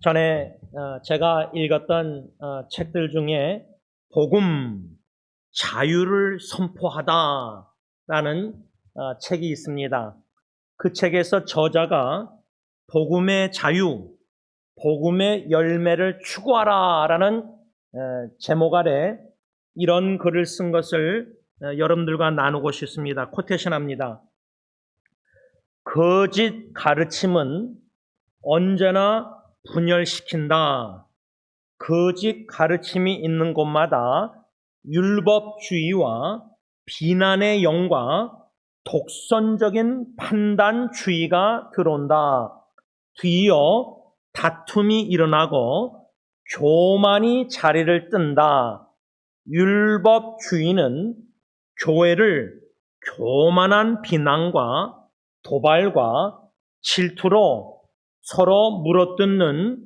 전에 제가 읽었던 책들 중에 복음, 자유를 선포하다라는 책이 있습니다. 그 책에서 저자가 복음의 자유, 복음의 열매를 추구하라라는 제목 아래 이런 글을 쓴 것을 여러분들과 나누고 싶습니다. 코테이션합니다. 거짓 가르침은 언제나 분열시킨다. 거짓 가르침이 있는 곳마다 율법주의와 비난의 영과 독선적인 판단주의가 들어온다. 뒤이어 다툼이 일어나고 교만이 자리를 뜬다. 율법주의는 교회를 교만한 비난과 도발과 질투로 서로 물어뜯는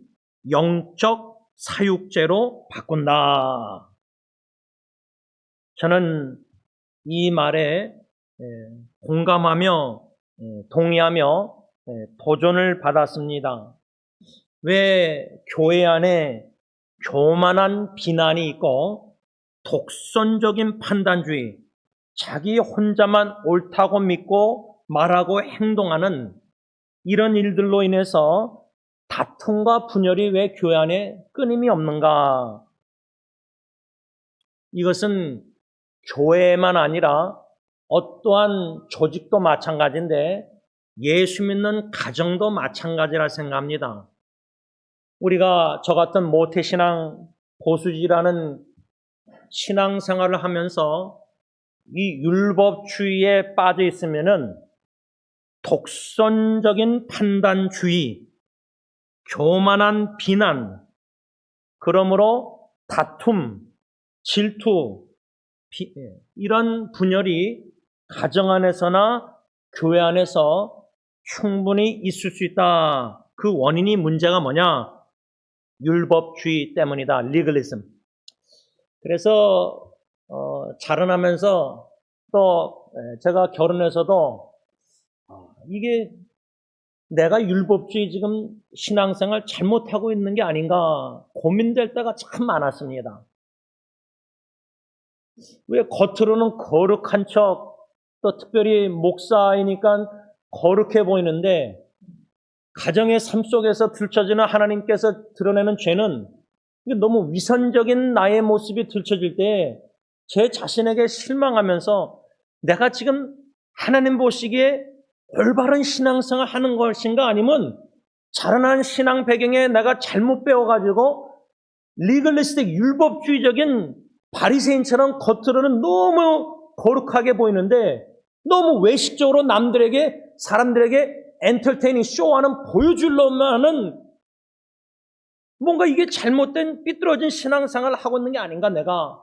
영적 사육제로 바꾼다. 저는 이 말에 공감하며 동의하며 도전을 받았습니다. 왜 교회 안에 교만한 비난이 있고 독선적인 판단주의, 자기 혼자만 옳다고 믿고 말하고 행동하는 이런 일들로 인해서 다툼과 분열이 왜 교회 안에 끊임이 없는가? 이것은 교회만 아니라 어떠한 조직도 마찬가지인데 예수 믿는 가정도 마찬가지라 생각합니다. 우리가 저 같은 모태신앙 고수지라는 신앙생활을 하면서 이 율법주의에 빠져 있으면은 독선적인 판단주의, 교만한 비난, 그러므로 다툼, 질투, 이런 분열이 가정 안에서나 교회 안에서 충분히 있을 수 있다. 그 원인이 문제가 뭐냐? 율법주의 때문이다. 리글리즘. 그래서 자라나면서 또 제가 결혼해서도 이게 내가 율법주의 지금 신앙생활 잘못하고 있는 게 아닌가 고민될 때가 참 많았습니다. 왜 겉으로는 거룩한 척, 또 특별히 목사이니까 거룩해 보이는데 가정의 삶 속에서 들춰지는 하나님께서 드러내는 죄는 너무 위선적인 나의 모습이 들춰질 때 제 자신에게 실망하면서 내가 지금 하나님 보시기에 올바른 신앙생활 하는 것인가 아니면 자라난 신앙 배경에 내가 잘못 배워가지고 리글리스틱 율법주의적인 바리새인처럼 겉으로는 너무 거룩하게 보이는데 너무 외식적으로 남들에게 사람들에게 엔터테이닝 쇼하는 보여주려면 하는 뭔가 이게 잘못된 삐뚤어진 신앙생활을 하고 있는 게 아닌가 내가.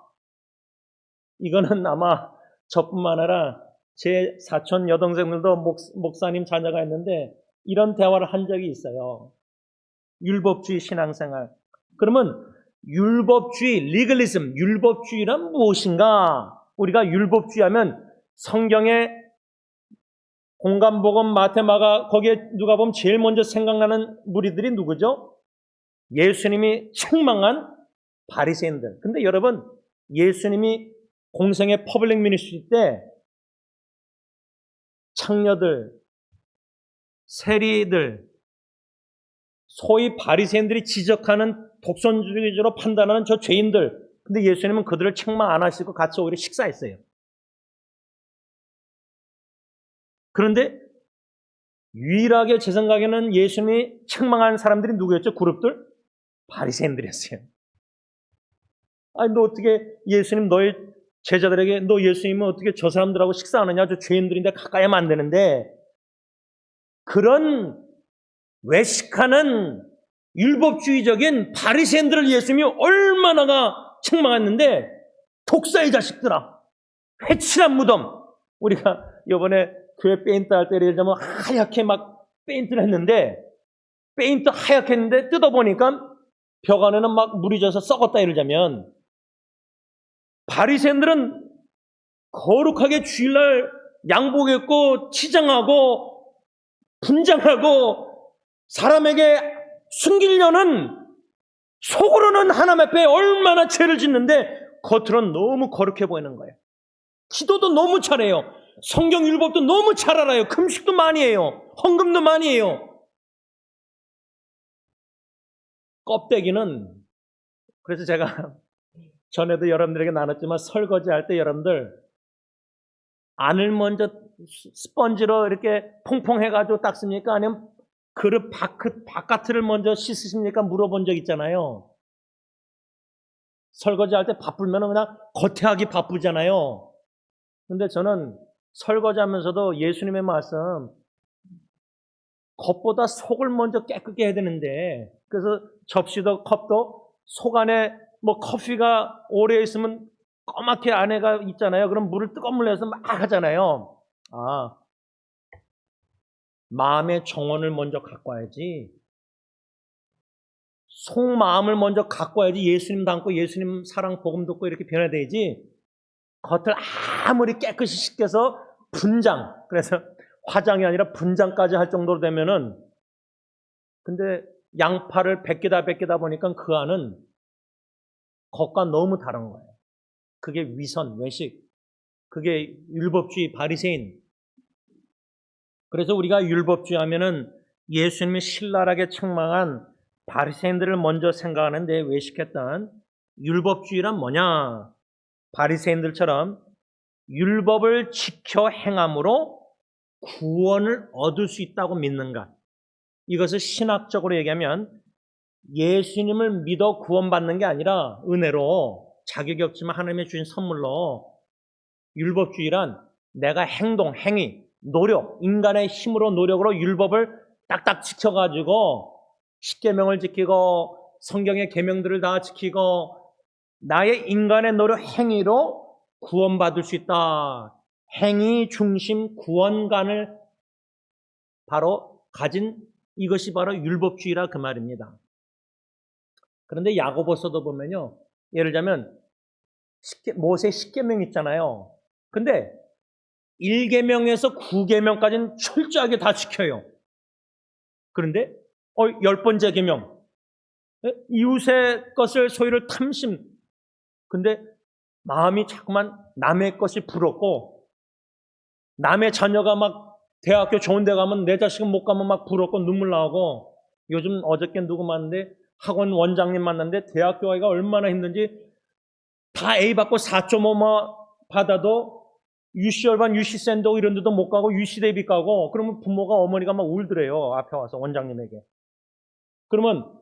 이거는 아마 저뿐만 아니라 제 사촌 여동생들도 목사님 자녀가 있는데 이런 대화를 한 적이 있어요. 율법주의 신앙생활. 그러면 율법주의, 리글리즘, 율법주의란 무엇인가? 우리가 율법주의 하면 성경에 공간복음, 마태마가 거기에 누가 보면 제일 먼저 생각나는 무리들이 누구죠? 예수님이 책망한 바리새인들. 근데 여러분, 예수님이 공생의 퍼블릭 미니스트리 때 창녀들, 세리들, 소위 바리새인들이 지적하는 독선주의적으로 판단하는 저 죄인들, 근데 예수님은 그들을 책망 안 하시고 같이 오히려 식사했어요. 그런데 유일하게 제 생각에는 예수님이 책망한 사람들이 누구였죠? 그룹들? 바리새인들이었어요. 아니 너 어떻게 예수님 너의 제자들에게 너 예수님은 어떻게 저 사람들하고 식사하느냐? 저 죄인들인데 가까이 하면 안 되는데 그런 외식하는 율법주의적인 바리새인들을 예수님이 얼마나가 책망했는데 독사의 자식들아, 회칠한 무덤. 우리가 이번에 교회 페인트 할 때 예를 들면 하얗게 막 페인트를 했는데 페인트 하얗게 했는데 뜯어보니까 벽 안에는 막 물이 져서 썩었다 이러자면 바리새인들은 거룩하게 주일날 양복 입고 치장하고 분장하고 사람에게 숨기려는 속으로는 하나님 앞에 얼마나 죄를 짓는데 겉으로는 너무 거룩해 보이는 거예요. 기도도 너무 잘해요. 성경 율법도 너무 잘 알아요. 금식도 많이 해요. 헌금도 많이 해요. 껍데기는, 그래서 제가 전에도 여러분들에게 나눴지만 설거지할 때 여러분들 안을 먼저 스펀지로 이렇게 퐁퐁해가지고 닦습니까? 아니면 그릇 바깥을 먼저 씻으십니까? 물어본 적 있잖아요. 설거지할 때 바쁘면 그냥 겉에 하기 바쁘잖아요. 근데 저는 설거지하면서도 예수님의 말씀, 겉보다 속을 먼저 깨끗게 해야 되는데, 그래서 접시도 컵도 속 안에 뭐 커피가 오래 있으면 까맣게 안에가 있잖아요. 그럼 물을 뜨거운 물로 해서 막 하잖아요. 아, 마음의 정원을 먼저 갖고 와야지. 속마음을 먼저 갖고 와야지 예수님 닮고 예수님 사랑 복음 듣고 이렇게 변화되지. 겉을 아무리 깨끗이 씻겨서 분장, 그래서 화장이 아니라 분장까지 할 정도로 되면은, 근데 양파를 벗기다 보니까 그 안은 겉과 너무 다른 거예요. 그게 위선, 외식, 그게 율법주의, 바리새인. 그래서 우리가 율법주의 하면은 예수님이 신랄하게 책망한 바리새인들을 먼저 생각하는데, 외식했던 율법주의란 뭐냐? 바리새인들처럼 율법을 지켜 행함으로 구원을 얻을 수 있다고 믿는가? 이것을 신학적으로 얘기하면 예수님을 믿어 구원받는 게 아니라 은혜로 자격이 없지만 하나님의 주신 선물로, 율법주의란 내가 행동, 행위, 노력, 인간의 힘으로 노력으로 율법을 딱딱 지켜가지고 십계명을 지키고 성경의 계명들을 다 지키고 나의 인간의 노력, 행위로 구원받을 수 있다. 행위 중심 구원관을 바로 가진, 이것이 바로 율법주의라 그 말입니다. 그런데 야고보서도 보면요, 예를 들자면 모세 십계명 있잖아요. 근데 1계명에서 9계명까지는 철저하게 다 지켜요. 그런데 10번째 계명, 이웃의 것을 소유를 탐심. 근데 마음이 자꾸만 남의 것이 부럽고, 남의 자녀가 막 대학교 좋은 데 가면 내 자식은 못 가면 막 부럽고 눈물 나오고, 요즘 어저께 누구 만났는데 학원 원장님 만났는데 대학교 가기가 얼마나 힘든지, 다 A 받고 4.5 받아도 유시열반, 유시센도 이런 데도 못 가고 유시 대비 가고, 그러면 부모가, 어머니가 막 울더래요. 앞에 와서 원장님에게. 그러면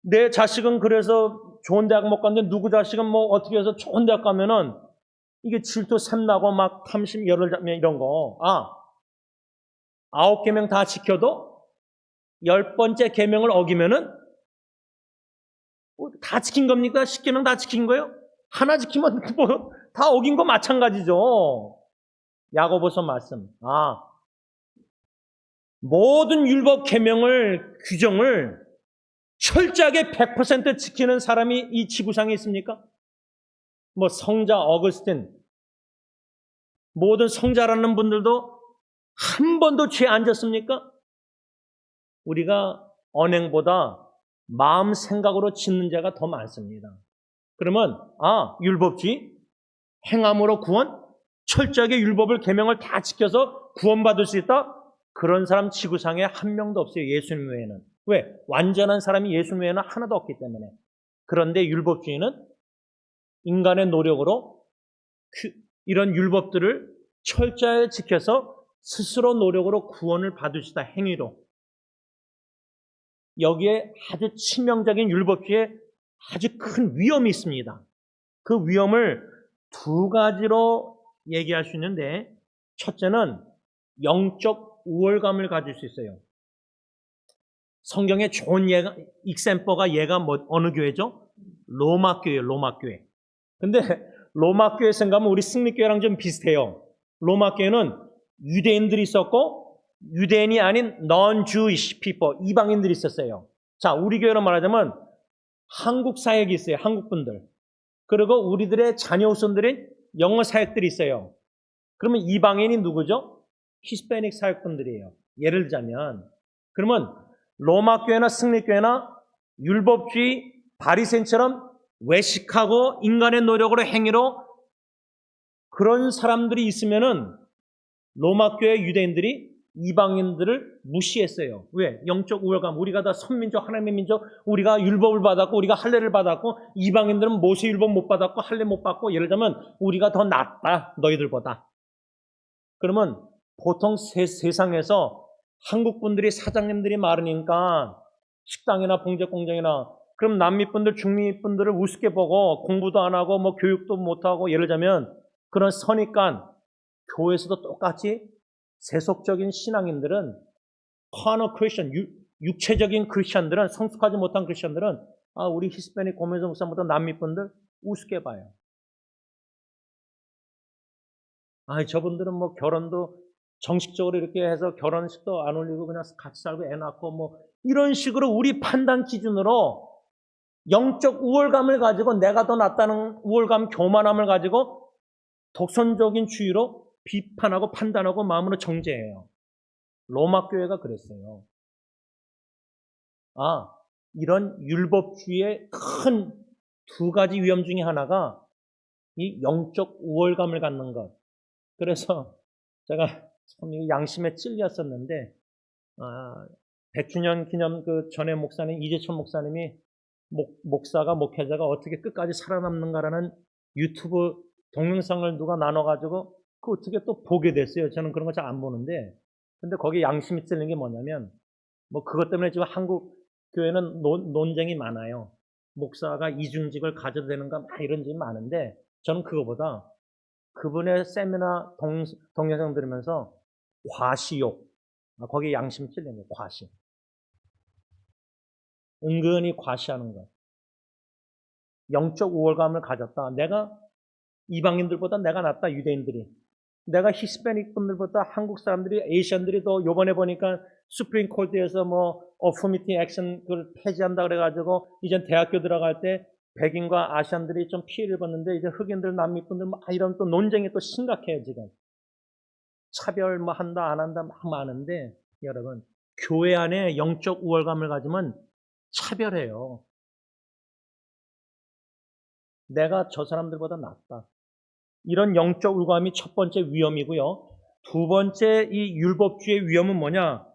내 자식은 그래서 좋은 대학 못 갔는데 누구 자식은 뭐 어떻게 해서 좋은 대학 가면은 이게 질투 샘나고 막 탐심 열을 잡면 이런 거. 9계명 다 지켜도 10번째 계명을 어기면은 다 지킨 겁니까? 10계명 다 지킨 거예요? 하나 지키면 뭐 다 어긴 거 마찬가지죠. 야고보서 말씀. 모든 율법 계명을, 규정을 철저하게 100% 지키는 사람이 이 지구상에 있습니까? 뭐 성자 어거스틴, 모든 성자라는 분들도 한 번도 죄 안 졌습니까? 우리가 언행보다 마음 생각으로 짓는 죄가 더 많습니다. 그러면 율법주의, 행함으로 구원, 철저하게 율법을 계명을 다 지켜서 구원받을 수 있다? 그런 사람 지구상에 한 명도 없어요. 예수님 외에는. 왜? 완전한 사람이 예수님 외에는 하나도 없기 때문에. 그런데 율법주의는 인간의 노력으로 이런 율법들을 철저하게 지켜서 스스로 노력으로 구원을 받을 수 있다. 행위로. 여기에 아주 치명적인 율법주의에 아주 큰 위험이 있습니다. 그 위험을 두 가지로 얘기할 수 있는데, 첫째는 영적 우월감을 가질 수 있어요. 성경의 좋은 익셈퍼가 얘가 어느 교회죠? 로마 교회예요. 로마 교회. 근데 로마 교회 생각하면 우리 승리교회랑 좀 비슷해요. 로마 교회는 유대인들이 있었고 유대인이 아닌 non-Jewish people, 이방인들이 있었어요. 자, 우리 교회로 말하자면 한국 사역이 있어요. 한국 분들. 그리고 우리들의 자녀 후손들인 영어 사역들이 있어요. 그러면 이방인이 누구죠? 히스패닉 사역분들이에요. 예를 들자면, 그러면 로마 교회나 승리교회나 율법주의 바리새인처럼 외식하고 인간의 노력으로 행위로 그런 사람들이 있으면은 로마 교회 유대인들이 이방인들을 무시했어요. 왜? 영적 우월감. 우리가 다 선민족, 하나님의 민족, 우리가 율법을 받았고 우리가 할례를 받았고 이방인들은 모세 율법 못 받았고 할례 못 받고 예를 들면 우리가 더 낫다 너희들보다. 그러면 보통 세상에서 한국 분들이 사장님들이 많으니까 식당이나 봉제공장이나 그럼 남미 분들, 중미 분들을 우습게 보고 공부도 안 하고 뭐 교육도 못 하고 예를 들자면 그런 선입관 교회에서도 똑같이 세속적인 신앙인들은 carnal Christian, 육체적인 크리스천들은 성숙하지 못한 크리스천들은 우리 히스패닉 고메소 목사보다 남미 분들 우습게 봐요. 저분들은 뭐 결혼도 정식적으로 이렇게 해서 결혼식도 안 올리고 그냥 같이 살고 애 낳고 뭐 이런 식으로 우리 판단 기준으로 영적 우월감을 가지고 내가 더 낫다는 우월감, 교만함을 가지고 독선적인 주의로 비판하고 판단하고 마음으로 정죄해요. 로마 교회가 그랬어요. 이런 율법주의의 큰 두 가지 위험 중에 하나가 이 영적 우월감을 갖는 것. 그래서 제가 참 양심에 찔렸었는데 100주년 기념 그 전에 목사님 이재천 목사님이 목사가 목회자가 어떻게 끝까지 살아남는가라는 유튜브 동영상을 누가 나눠가지고 그 어떻게 또 보게 됐어요. 저는 그런 거 잘 안 보는데 근데 거기 양심이 찔린 게 뭐냐면 뭐 그것 때문에 지금 한국 교회는 논쟁이 많아요. 목사가 이중직을 가져도 되는가 막 이런 질이 많은데 저는 그거보다 그분의 세미나 동영상 들으면서 과시욕 거기에 양심 찔린 거예요. 과시. 은근히 과시하는 것. 영적 우월감을 가졌다. 내가 이방인들보다 내가 낫다. 유대인들이. 내가 히스패닉 분들보다 한국 사람들이 에이시안들이 더 요번에 보니까 수프림 코트에서 뭐 어포미티 액션 그걸 폐지한다 그래가지고 이제 대학교 들어갈 때 백인과 아시안들이 좀 피해를 봤는데 이제 흑인들 남미 분들 막 이런 또 논쟁이 또 심각해요 지금. 차별 뭐 한다 안 한다 막 많은데 여러분 교회 안에 영적 우월감을 가지면 차별해요. 내가 저 사람들보다 낫다. 이런 영적 우월감이 첫 번째 위험이고요. 두 번째 이 율법주의의 위험은 뭐냐?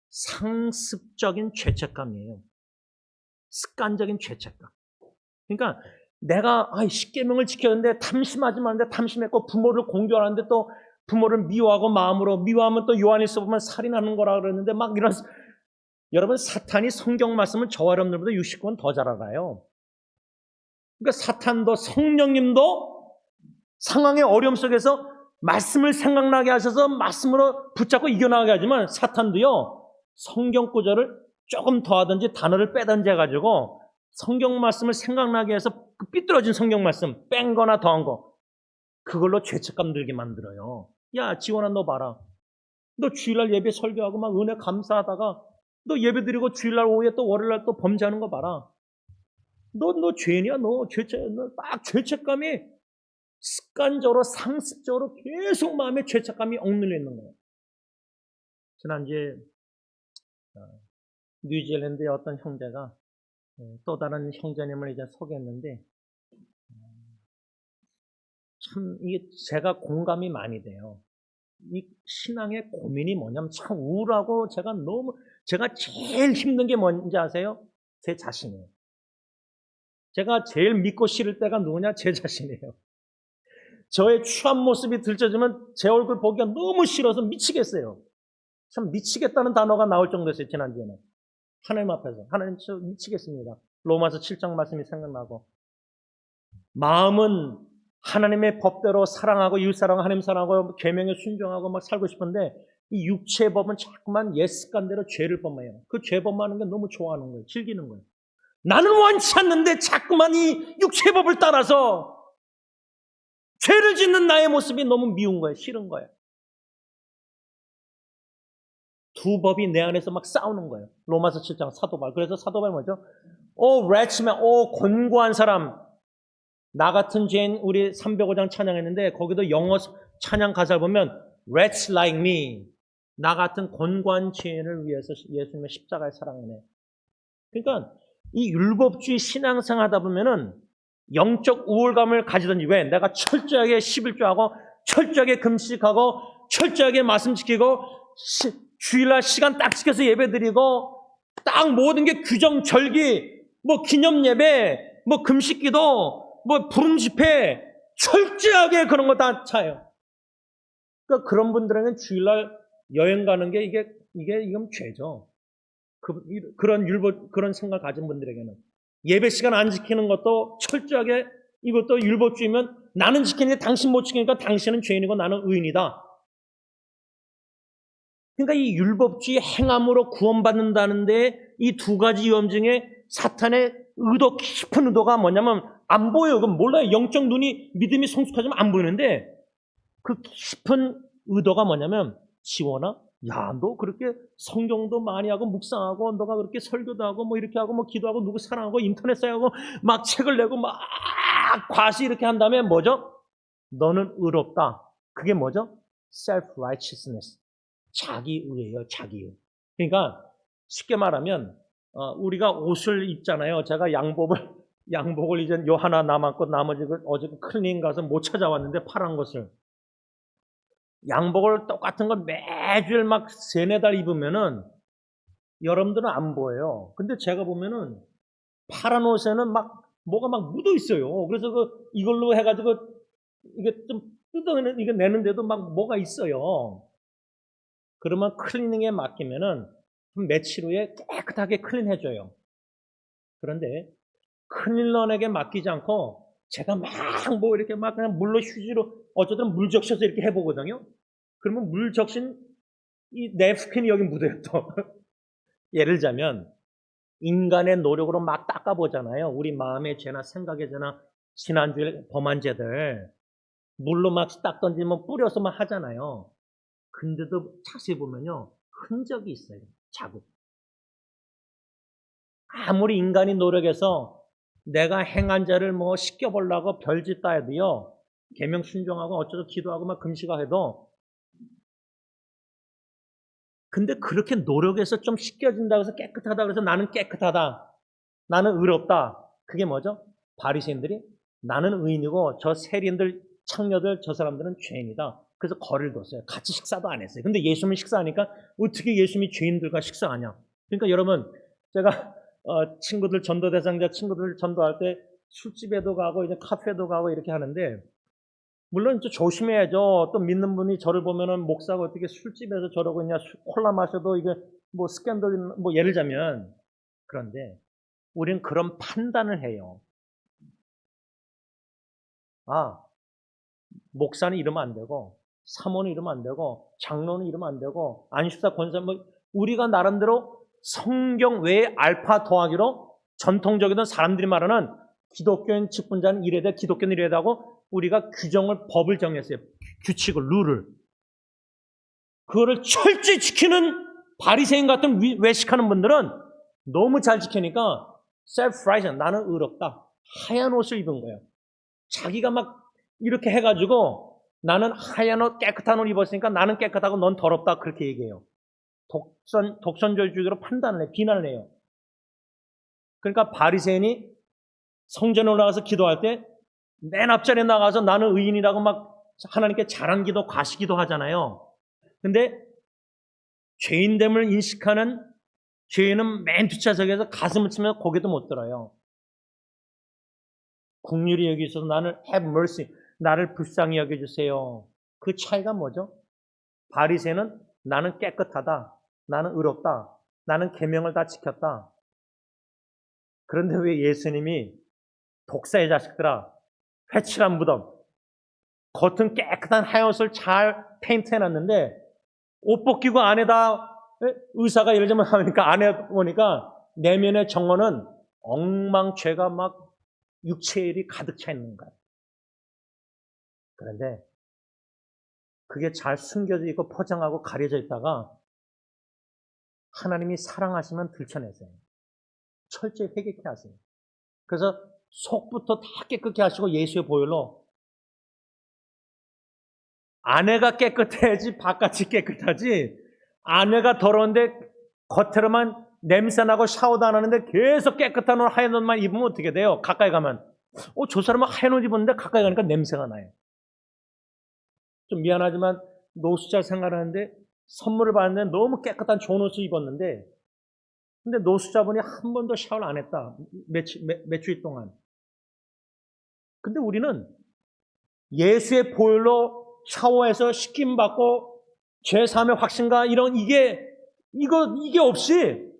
상습적인 죄책감이에요. 습관적인 죄책감. 그러니까 내가 십계명을 지켰는데 탐심하지 말는데 탐심했고 부모를 공경하는데 또 부모를 미워하고 마음으로 미워하면 또 요한일서 보면 살인하는 거라 그러는데 막 이런 여러분 사탄이 성경 말씀을 저와 여러분들보다 60권 더 잘 알아요. 그러니까 사탄도 성령님도 상황의 어려움 속에서 말씀을 생각나게 하셔서 말씀으로 붙잡고 이겨나가게 하지만 사탄도요 성경 구절을 조금 더하든지 단어를 빼든지 해가지고 성경 말씀을 생각나게 해서 그 삐뚤어진 성경 말씀 뺀 거나 더한 거 그걸로 죄책감 들게 만들어요. 야 지원아 너 봐라. 너 주일날 예배 설교하고 막 은혜 감사하다가 너 예배 드리고 주일날 오후에 또 월요일날 또 범죄하는 거 봐라. 너 죄냐? 너 딱 죄책감이 습관적으로 상습적으로 계속 마음에 죄책감이 억눌려 있는 거예요. 지난주에 뉴질랜드의 어떤 형제가 또 다른 형제님을 이제 소개했는데 참 이게 제가 공감이 많이 돼요. 이 신앙의 고민이 뭐냐면 참 우울하고 제가 제일 힘든 게 뭔지 아세요? 제 자신이에요. 제가 제일 믿고 싫을 때가 누구냐? 제 자신이에요. 저의 추한 모습이 들춰지면 제 얼굴 보기가 너무 싫어서 미치겠어요. 참 미치겠다는 단어가 나올 정도였어요. 지난주에는. 하나님 앞에서. 하나님 저 미치겠습니다. 로마서 7장 말씀이 생각나고 마음은 하나님의 법대로 사랑하고 이웃사랑하고 하나님 사랑하고 계명에 순종하고 막 살고 싶은데 이 육체의 법은 자꾸만 옛 습관대로 죄를 범해요. 그 죄 범하는 게 너무 좋아하는 거예요. 즐기는 거예요. 나는 원치 않는데 자꾸만 이 육체의 법을 따라서 죄를 짓는 나의 모습이 너무 미운 거예요. 싫은 거예요. 두 법이 내 안에서 막 싸우는 거예요. 로마서 7장 사도바울. 그래서 사도바울 뭐죠? wretched man, 곤고한 사람. 나 같은 죄인 우리 305장 찬양했는데 거기도 영어 찬양 가사를 보면 wretched like me. 나 같은 곤고한 죄인을 위해서 예수님의 십자가의 사랑이네. 그러니까 이 율법주의 신앙생활 하다 보면은 영적 우월감을 가지든지, 왜? 내가 철저하게 11조하고 철저하게 금식하고 철저하게 말씀 지키고 주일날 시간 딱 지켜서 예배드리고 딱 모든 게 규정, 절기, 뭐 기념 예배, 뭐 금식기도, 뭐 부름 집회 철저하게 그런 거 다 차요. 그러니까 그런 분들에게는 주일날 여행 가는 게 이건 죄죠. 그런 율법, 그런 생각 가진 분들에게는. 예배 시간 안 지키는 것도 철저하게, 이것도 율법주의면 나는 지키는데 당신 못 지키니까 당신은 죄인이고 나는 의인이다. 그러니까 이 율법주의 행함으로 구원받는다는데 이 두 가지 위험 중에 사탄의 의도, 깊은 의도가 뭐냐면 안 보여요. 그건 몰라요. 영적 눈이, 믿음이 성숙하지만 안 보이는데 그 깊은 의도가 뭐냐면, 지원아, 야, 너 그렇게 성경도 많이 하고 묵상하고 너가 그렇게 설교도 하고 뭐 이렇게 하고 뭐 기도하고 누구 사랑하고 인터넷 사용하고 막 책을 내고 막 과시 이렇게 한 다음에 뭐죠? 너는 의롭다. 그게 뭐죠? self-righteousness. 자기의예요, 자기의. 그러니까 쉽게 말하면 우리가 옷을 입잖아요. 제가 양복을 이제 요 하나 남았고 나머지 어제 클리닝 가서 못 찾아왔는데 파란 것을. 양복을 똑같은 걸 매주일 막 세네 달 입으면은 여러분들은 안 보여요. 근데 제가 보면은 파란 옷에는 막 뭐가 막 묻어 있어요. 그래서 이걸로 해가지고 이게 좀 이거 내는데도 막 뭐가 있어요. 그러면 클리닝에 맡기면은 며칠 후에 깨끗하게 클린해줘요. 그런데 클리너에게 맡기지 않고 제가 막 뭐 이렇게 막 그냥 물로 휴지로 어쩌든 물 적셔서 이렇게 해보거든요. 그러면 물 적신 이 냅킨이 여기 묻어요 또. 예를 들자면 인간의 노력으로 막 닦아보잖아요. 우리 마음의 죄나 생각의 죄나 지난주에 범한 죄들 물로 막 닦던지 뭐 뿌려서 막 하잖아요. 근데도 자세히 보면요, 흔적이 있어요. 자국. 아무리 인간이 노력해서 내가 행한 죄를 뭐 씻겨보려고 별짓 다 해도요, 계명 순종하고 어쩌고 기도하고 막 금식하고 해도, 근데 그렇게 노력해서 좀 씻겨진다고 해서 깨끗하다 그래서 나는 깨끗하다, 나는 의롭다. 그게 뭐죠? 바리새인들이 나는 의인이고 저 세리인들, 창녀들, 저 사람들은 죄인이다. 그래서 거리를 뒀어요. 같이 식사도 안 했어요. 근데 예수님이 식사하니까 어떻게 예수님이 죄인들과 식사하냐. 그러니까 여러분, 제가 친구들, 전도 대상자 친구들 전도할 때 술집에도 가고 이제 카페도 가고 이렇게 하는데, 물론 좀 조심해야죠. 또 믿는 분이 저를 보면은 목사가 어떻게 술집에서 저러고 있냐, 콜라 마셔도 이게 뭐 스캔들, 뭐 예를 들자면. 그런데 우리는 그런 판단을 해요. 아, 목사는 이러면 안 되고, 사모는 이러면 안 되고, 장로는 이러면 안 되고, 안식사 권사, 뭐 우리가 나름대로 성경 외에 알파 더하기로 전통적이던 사람들이 말하는 기독교인 직분자는 이래야 돼, 기독교는 이래야 하고 우리가 규정을, 법을 정했어요. 규칙을, 룰을. 그거를 철저히 지키는 바리새인 같은 외식하는 분들은 너무 잘 지키니까 self-righteous, 나는 의롭다. 하얀 옷을 입은 거예요. 자기가 막 이렇게 해가지고 나는 하얀 옷, 깨끗한 옷 입었으니까 나는 깨끗하고 넌 더럽다. 그렇게 얘기해요. 독선절주기로 판단을 해요. 비난을 해요. 그러니까 바리새인이 성전에 올라가서 기도할 때 맨 앞자리에 나가서 나는 의인이라고 막 하나님께 자랑기도, 과시기도 하잖아요. 근데 죄인됨을 인식하는 죄인은 맨 뒷좌석에서 가슴을 치면서 고개도 못 들어요. 긍휼히 여기셔서 나를 have mercy, 나를 불쌍히 여겨주세요. 그 차이가 뭐죠? 바리새인은 나는 깨끗하다, 나는 의롭다, 나는 계명을 다 지켰다. 그런데 왜 예수님이 독사의 자식들아, 회칠한 무덤, 겉은 깨끗한 하얀 옷을 잘 페인트 해놨는데 옷 벗기고 안에다 의사가 예를 들면 하니까 안에 보니까 내면의 정원은 엉망죄가 막 육체일이 가득 차 있는 거예요. 그런데 그게 잘 숨겨져 있고 포장하고 가려져 있다가 하나님이 사랑하시면 들춰내세요. 철저히 회개케 하세요. 그래서 속부터 다 깨끗게 하시고 예수의 보혈로, 안에가 깨끗해야지 바깥이 깨끗하지, 아내가 더러운데 겉으로만 냄새나고 샤워도 안 하는데 계속 깨끗한 옷, 하얀 옷만 입으면 어떻게 돼요? 가까이 가면. 저 사람은 하얀 옷 입었는데 가까이 가니까 냄새가 나요. 좀 미안하지만 노숙자 생활하는데 선물을 받았는데 너무 깨끗한 좋은 옷을 입었는데 근데 노숙자분이 한 번도 샤워를 안 했다. 며칠 동안. 근데 우리는 예수의 보혈로 샤워해서 씻김받고 죄사함의 확신과 이런 이게 없이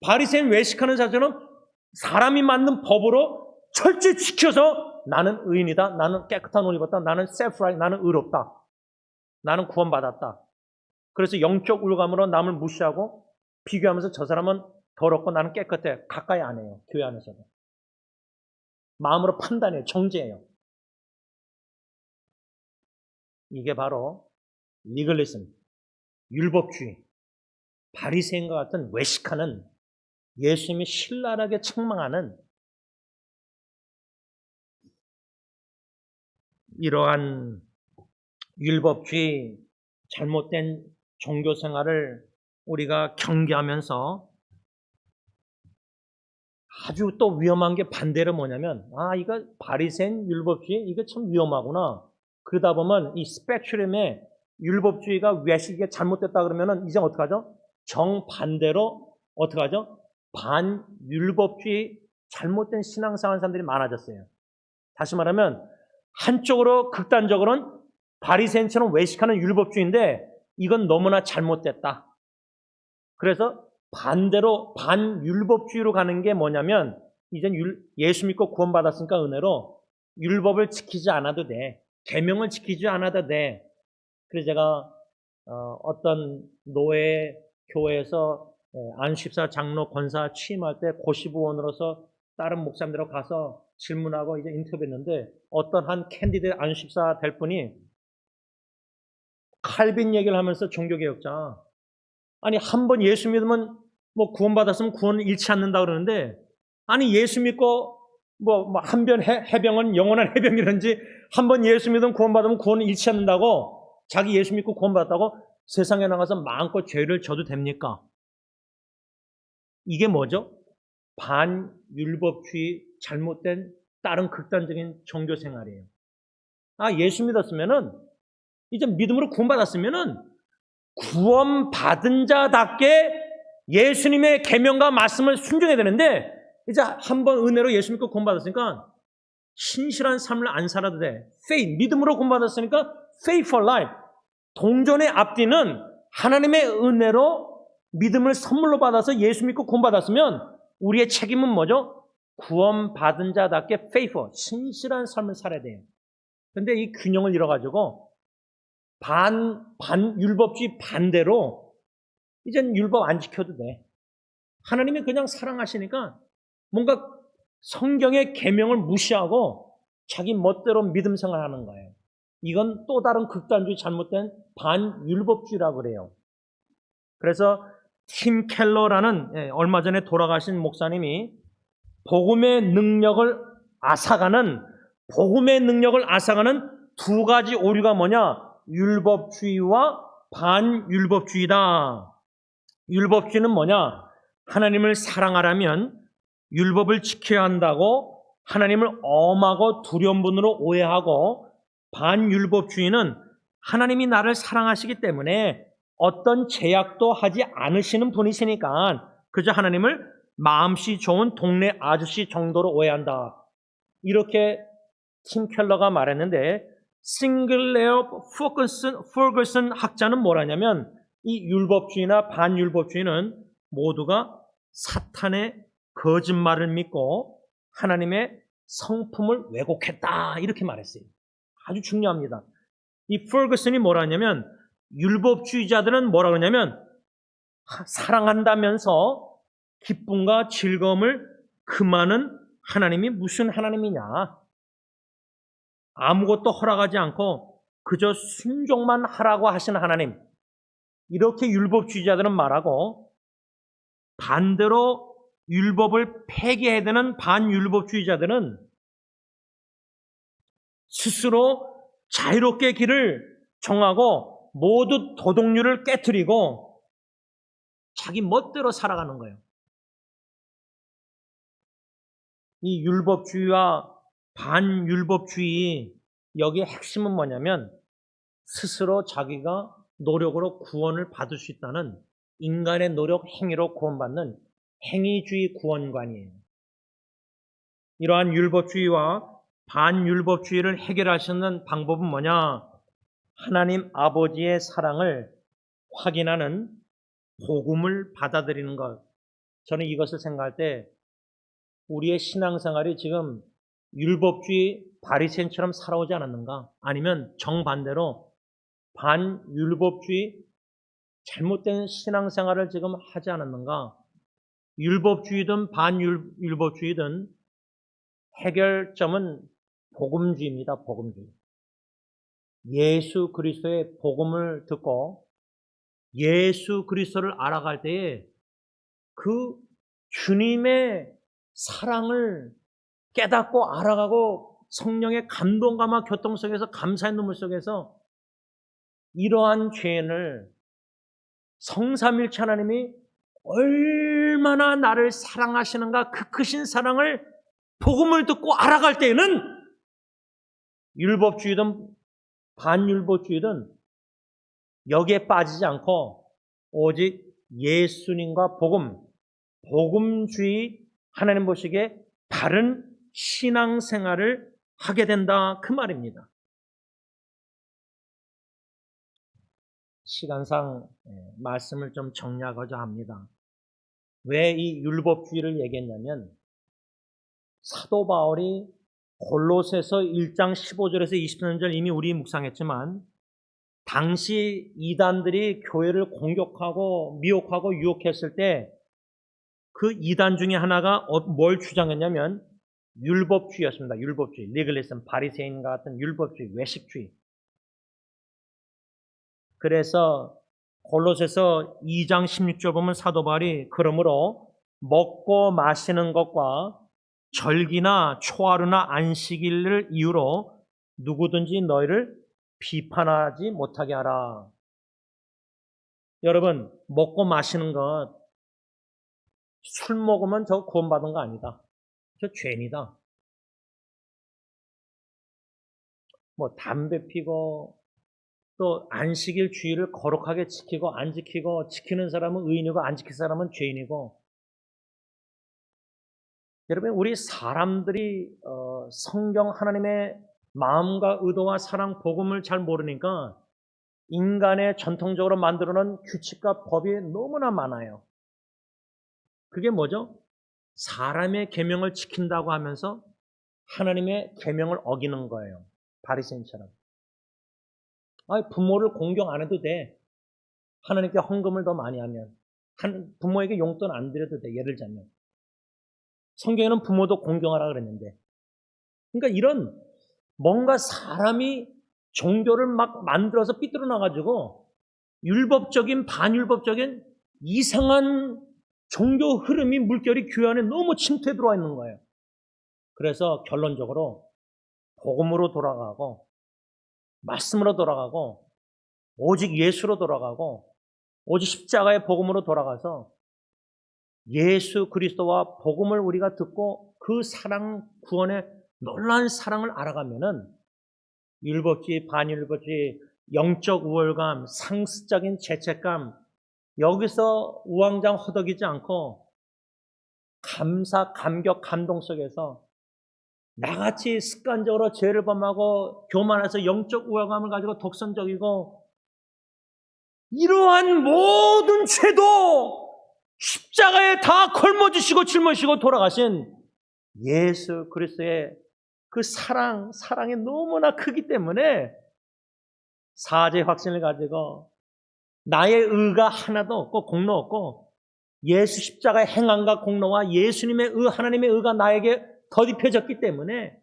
바리새인 외식하는 자처럼 사람이 만든 법으로 철저히 지켜서 나는 의인이다. 나는 깨끗한 옷 입었다. 나는 셀프라이트. 나는 의롭다. 나는 구원받았다. 그래서 영적 울감으로 남을 무시하고 비교하면서 저 사람은 더럽고 나는 깨끗해. 가까이 안 해요. 교회 안에서도. 마음으로 판단해요. 정죄해요. 이게 바로 리글리즘, 율법주의, 바리새인과 같은 외식하는 예수님이 신랄하게 책망하는 이러한 율법주의, 잘못된 종교 생활을 우리가 경계하면서 아주 또 위험한 게 반대로 뭐냐면 이거 바리새인 율법주의 이거 참 위험하구나. 그러다 보면 이 스펙트럼의 율법주의가 외식이 잘못됐다 그러면은 이제 어떡하죠? 정반대로 어떡하죠? 반율법주의 잘못된 신앙생활 사람들이 많아졌어요. 다시 말하면 한쪽으로 극단적으로는 바리새인처럼 외식하는 율법주의인데 이건 너무나 잘못됐다. 그래서 반대로 반율법주의로 가는 게 뭐냐면 이젠 예수 믿고 구원받았으니까 은혜로 율법을 지키지 않아도 돼. 계명을 지키지 않아도 돼. 그래서 제가 어떤 노예 교회에서 안식사 장로 권사 취임할 때 고시부원으로서 다른 목사님들하고 가서 질문하고 이제 인터뷰했는데 어떤 한 캔디데이트 안식사 될 분이 칼빈 얘기를 하면서 종교개혁자 아니 한 번 예수 믿으면 뭐 구원받았으면 구원을 잃지 않는다 그러는데 아니 예수 믿고 뭐 한 번 해병은 영원한 해병이든지 한 번 예수 믿으면 구원받으면 구원을 잃지 않는다고 자기 예수 믿고 구원받았다고 세상에 나가서 마음껏 죄를 져도 됩니까? 이게 뭐죠? 반율법주의 잘못된 다른 극단적인 종교 생활이에요. 예수 믿었으면은 이제 믿음으로 구원받았으면은 구원받은 자답게 예수님의 계명과 말씀을 순종해야 되는데 이제 한번 은혜로 예수 믿고 구원받았으니까 신실한 삶을 안 살아도 돼. faith, 믿음으로 구원받았으니까 faith for life. 동전의 앞뒤는 하나님의 은혜로 믿음을 선물로 받아서 예수 믿고 구원받았으면 우리의 책임은 뭐죠? 구원받은 자답게 faithful, 신실한 삶을 살아야 돼요. 그런데 이 균형을 잃어가지고 반율법주의 반대로 이젠 율법 안 지켜도 돼. 하나님이 그냥 사랑하시니까 뭔가 성경의 계명을 무시하고 자기 멋대로 믿음 생활하는 거예요. 이건 또 다른 극단주의 잘못된 반율법주의라고 그래요. 그래서 팀 켈러라는 얼마 전에 돌아가신 목사님이 복음의 능력을 앗아가는 두 가지 오류가 뭐냐? 율법주의와 반율법주의다. 율법주의는 뭐냐? 하나님을 사랑하려면 율법을 지켜야 한다고 하나님을 엄하고 두려운 분으로 오해하고 반율법주의는 하나님이 나를 사랑하시기 때문에 어떤 제약도 하지 않으시는 분이시니까 그저 하나님을 마음씨 좋은 동네 아저씨 정도로 오해한다. 이렇게 팀 켈러가 말했는데 싱글레어 퍼거슨 학자는 뭐라냐면 이 율법주의나 반율법주의는 모두가 사탄의 거짓말을 믿고 하나님의 성품을 왜곡했다. 이렇게 말했어요. 아주 중요합니다. 이 퍼거슨이 뭐라 하냐면 율법주의자들은 뭐라 그러냐면 사랑한다면서 기쁨과 즐거움을 금하는 하나님이 무슨 하나님이냐. 아무것도 허락하지 않고 그저 순종만 하라고 하시는 하나님. 이렇게 율법주의자들은 말하고 반대로 율법을 폐기해야 되는 반율법주의자들은 스스로 자유롭게 길을 정하고 모두 도덕률을 깨트리고 자기 멋대로 살아가는 거예요. 이 율법주의와 반율법주의, 여기에 핵심은 뭐냐면 스스로 자기가 노력으로 구원을 받을 수 있다는, 인간의 노력 행위로 구원받는 행위주의 구원관이에요. 이러한 율법주의와 반율법주의를 해결할 수 있는 방법은 뭐냐? 하나님 아버지의 사랑을 확인하는 복음을 받아들이는 것. 저는 이것을 생각할 때 우리의 신앙생활이 지금 율법주의 바리새인처럼 살아오지 않았는가? 아니면 정반대로 반율법주의 잘못된 신앙생활을 지금 하지 않았는가? 율법주의든 반율법주의든 해결점은 복음주의입니다. 복음주의. 예수 그리스도의 복음을 듣고 예수 그리스도를 알아갈 때에 그 주님의 사랑을 깨닫고 알아가고 성령의 감동감과 교통 속에서 감사의 눈물 속에서 이러한 죄인을 성삼일체 하나님이 얼마나 나를 사랑하시는가, 그 크신 사랑을 복음을 듣고 알아갈 때에는 율법주의든 반율법주의든 여기에 빠지지 않고 오직 예수님과 복음주의, 하나님 보시기에 바른 신앙생활을 하게 된다, 그 말입니다. 시간상 말씀을 좀 정리하고자 합니다. 왜 이 율법주의를 얘기했냐면 사도 바울이 골로새서 1장 15절에서 23절 이미 우리 묵상했지만 당시 이단들이 교회를 공격하고 미혹하고 유혹했을 때 그 이단 중에 하나가 뭘 주장했냐면 율법주의였습니다. 율법주의, 리글리즘, 바리새인과 같은 율법주의, 외식주의. 그래서 골로새서 2장 16절 보면 사도 바울이 그러므로 먹고 마시는 것과 절기나 초하루나 안식일을 이유로 누구든지 너희를 비판하지 못하게 하라. 여러분, 먹고 마시는 것, 술 먹으면 저 구원받은 거 아니다. 저 죄인이다. 뭐 담배 피고 또 안식일 주의를 거룩하게 지키고 안 지키고, 지키는 사람은 의인이고 안 지킬 사람은 죄인이고. 여러분, 우리 사람들이 성경 하나님의 마음과 의도와 사랑, 복음을 잘 모르니까 인간의 전통적으로 만들어놓은 규칙과 법이 너무나 많아요. 그게 뭐죠? 사람의 계명을 지킨다고 하면서 하나님의 계명을 어기는 거예요. 바리새인처럼. 부모를 공경 안 해도 돼. 하나님께 헌금을 더 많이 하면. 부모에게 용돈 안 드려도 돼. 예를 들자면. 성경에는 부모도 공경하라 그랬는데. 그러니까 이런 뭔가 사람이 종교를 막 만들어서 삐뚤어 나가지고 율법적인 반율법적인 이상한 종교 흐름이, 물결이 교회 안에 너무 침투해 들어와 있는 거예요. 그래서 결론적으로 복음으로 돌아가고 말씀으로 돌아가고 오직 예수로 돌아가고 오직 십자가의 복음으로 돌아가서 예수 그리스도와 복음을 우리가 듣고 그 사랑, 구원의 놀라운 사랑을 알아가면은 율법주의, 반율법주의, 영적 우월감, 상습적인 죄책감, 여기서 우왕좌왕 허덕이지 않고 감사, 감격, 감동 속에서 나같이 습관적으로 죄를 범하고 교만해서 영적 우월감을 가지고 독선적이고 이러한 모든 죄도 십자가에 다 걸머지시고 짊어지시고 돌아가신 예수 그리스도의 그 사랑이 너무나 크기 때문에 사죄 확신을 가지고 나의 의가 하나도 없고 공로 없고 예수 십자가의 행함과 공로와 예수님의 의, 하나님의 의가 나에게 덧입혀졌기 때문에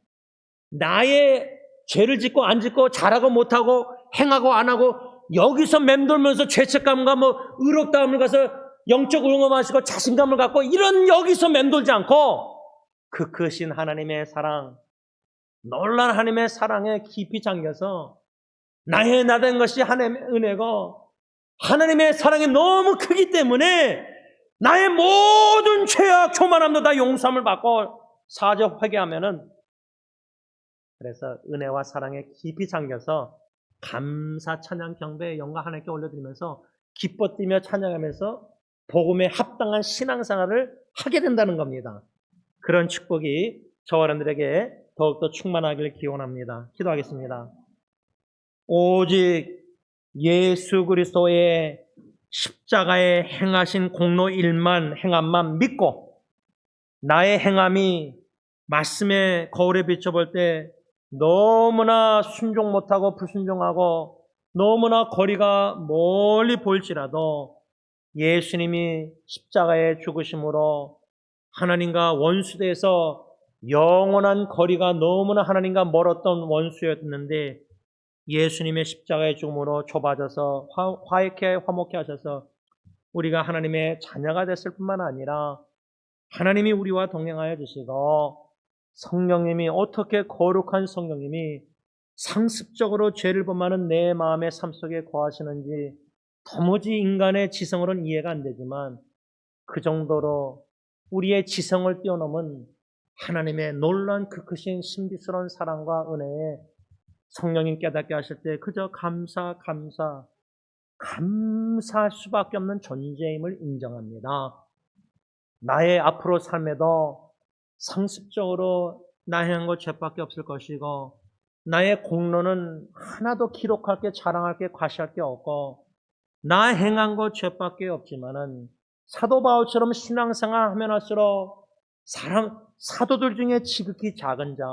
나의 죄를 짓고 안 짓고 잘하고 못하고 행하고 안 하고 여기서 맴돌면서 죄책감과 의롭다함을 가서 영적 의로움을 하시고 자신감을 갖고 이런 여기서 맴돌지 않고 그 크신 하나님의 사랑, 놀라운 하나님의 사랑에 깊이 잠겨서 나의 나된 것이 하나님의 은혜고 하나님의 사랑이 너무 크기 때문에 나의 모든 죄악 교만함도 다 용서함을 받고 사죄 회개하면은, 그래서 은혜와 사랑에 깊이 잠겨서 감사 찬양 경배 영광 하나님께 올려드리면서 기뻐 뛰며 찬양하면서 복음에 합당한 신앙생활을 하게 된다는 겁니다. 그런 축복이 저와 여러분들에게 더욱더 충만하길 기원합니다. 기도하겠습니다. 오직 예수 그리스도의 십자가에 행하신 공로 일만 행함만 믿고 나의 행함이 말씀의 거울에 비춰볼 때 너무나 순종 못하고 불순종하고 너무나 거리가 멀리 보일지라도 예수님이 십자가에 죽으심으로 하나님과 원수돼서 영원한 거리가 너무나 하나님과 멀었던 원수였는데 예수님의 십자가의 죽음으로 좁아져서 화목케 하셔서 우리가 하나님의 자녀가 됐을 뿐만 아니라 하나님이 우리와 동행하여 주시고 성령님이 어떻게 거룩한 성령님이 상습적으로 죄를 범하는 내 마음의 삶 속에 거하시는지 도무지 인간의 지성으로는 이해가 안 되지만 그 정도로 우리의 지성을 뛰어넘은 하나님의 놀라운 그 크신 신비스러운 사랑과 은혜에 성령님 깨닫게 하실 때 그저 감사할 수밖에 없는 존재임을 인정합니다. 나의 앞으로 삶에도 상습적으로 나 행한 것 죄밖에 없을 것이고 나의 공로는 하나도 기록할 게 자랑할 게 과시할 게 없고 나 행한 것 죄밖에 없지만은 사도 바울처럼 신앙생활 하면 할수록 사도들 중에 지극히 작은 자,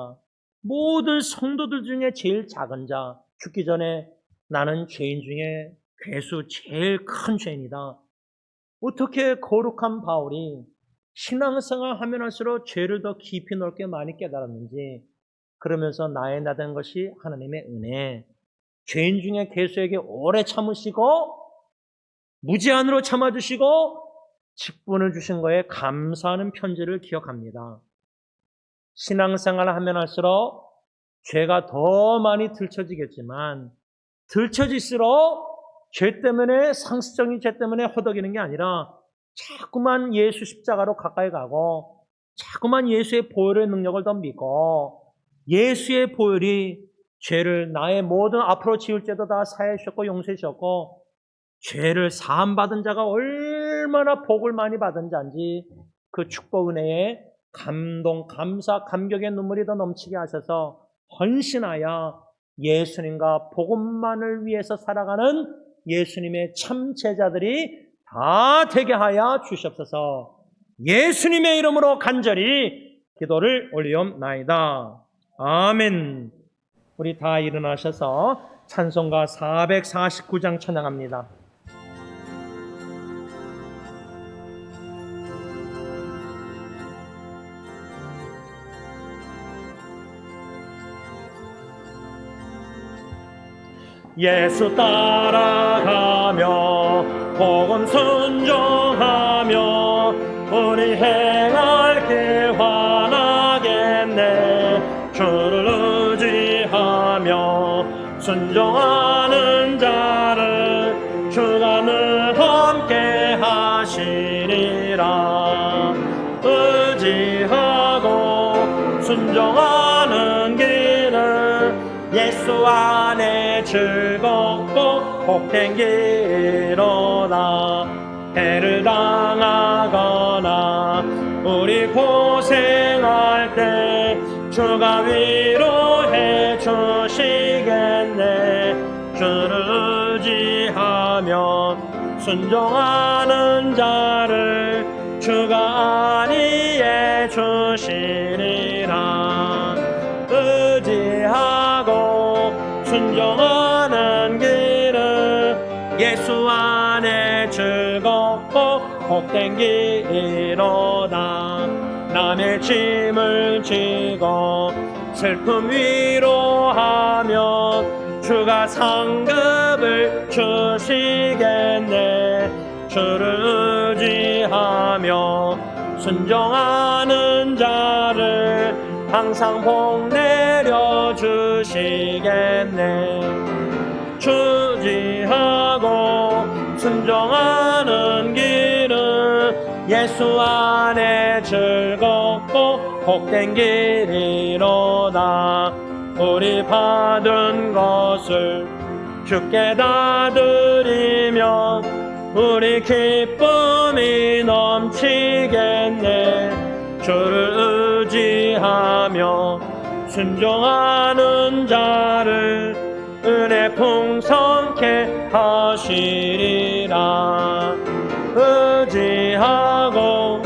모든 성도들 중에 제일 작은 자, 죽기 전에 나는 죄인 중에 괴수 제일 큰 죄인이다. 어떻게 거룩한 바울이 신앙생활 하면 할수록 죄를 더 깊이 넓게 많이 깨달았는지, 그러면서 나의 나된 것이 하나님의 은혜, 죄인 중에 괴수에게 오래 참으시고 무제한으로 참아주시고 직분을 주신 거에 감사하는 편지를 기억합니다. 신앙생활을 하면 할수록 죄가 더 많이 들춰지겠지만 들춰질수록 죄 때문에, 상습적인 죄 때문에 허덕이는 게 아니라 자꾸만 예수 십자가로 가까이 가고 자꾸만 예수의 보혈의 능력을 더 믿고 예수의 보혈이 죄를 나의 모든 앞으로 지을 죄도 다 사해 주셨고 용서해 주셨고 죄를 사함받은 자가 얼마나 복을 많이 받은 자인지 그 축복 은혜에 감동, 감사, 감격의 눈물이 더 넘치게 하셔서 헌신하여 예수님과 복음만을 위해서 살아가는 예수님의 참 제자들이 다 되게 하여 주시옵소서. 예수님의 이름으로 간절히 기도를 올리옵나이다. 아멘. 우리 다 일어나셔서 찬송가 449장 찬양합니다. 예수 따라가며 복음 순종하며 우리 행할 길 환하겠네. 주를 의지하며 순종하는 자를 주가 늘 함께 하시리라. 의지하고 순종하는 길을 예수 안에 즐겁고 복된 길이로다. 해를 당하거나 우리 고생할 때 주가 위로해 주시겠네. 주를 의지하며 순종하는 자를 주가 안위해 주시리라. 의지하고 순종하는 길은 예수 안에 즐겁고 복된 길이로다. 남의 짐을 지고 슬픔 위로하며 주가 상급을 주시겠네. 주를 의지하며 순종하는 자를 항상 복 내려 주시겠네. 주지하고 순종하는 길은 예수 안에 즐겁고 복된 길이로다. 우리 받은 것을 주께 다 드리면 우리 기쁨이 넘치겠네. 주를 의지하며 순종하는 자를 은혜 풍성케 하시리라. 의지하고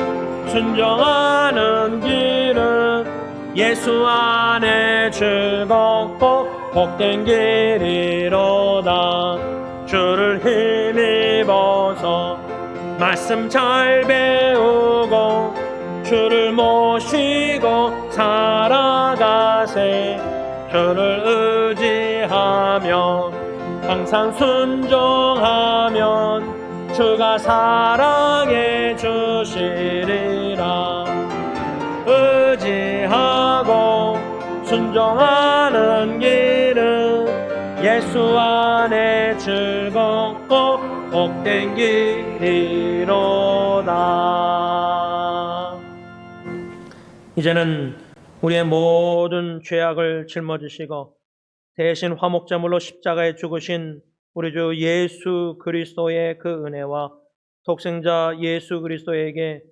순종하는 길은 예수 안에 즐겁고 복된 길이로다. 주를 힘입어서 말씀 잘 배우고 주를 모시고 살아가세. 주를 의지하며 항상 순종하면 주가 사랑해 주시리라. 의지하고 순종하는 길은 예수 안에 즐겁고 복된 길이로다. 이제는 우리의 모든 죄악을 짊어지시고 대신 화목제물로 십자가에 죽으신 우리 주 예수 그리스도의 그 은혜와 독생자 예수 그리스도에게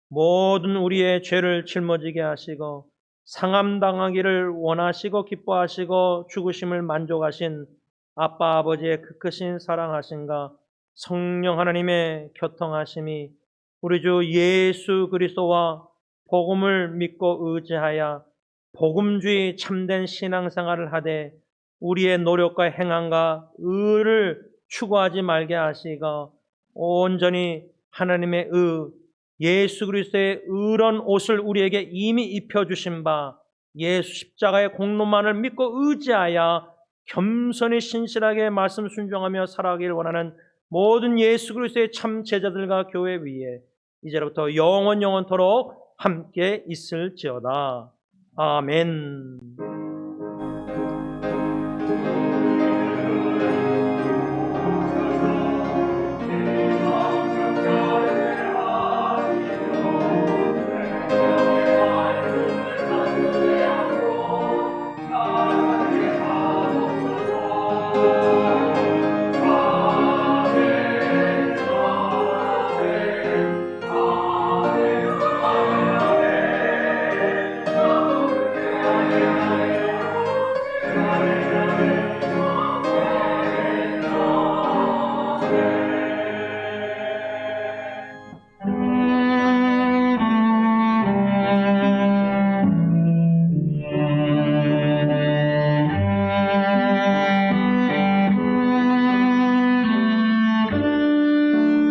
모든 우리의 죄를 짊어지게 하시고 상함당하기를 원하시고 기뻐하시고 죽으심을 만족하신 아빠 아버지의 그 크신 사랑하심과 성령 하나님의 교통하심이 우리 주 예수 그리스도와 복음을 믿고 의지하여 복음주의 참된 신앙생활을 하되 우리의 노력과 행함과 의를 추구하지 말게 하시고 온전히 하나님의 예수 그리스도의 의로운 옷을 우리에게 이미 입혀주신 바 예수 십자가의 공로만을 믿고 의지하여 겸손히 신실하게 말씀 순종하며 살아가길 원하는 모든 예수 그리스도의 참 제자들과 교회 위에 이제부터 영원토록 함께 있을지어다. 아멘.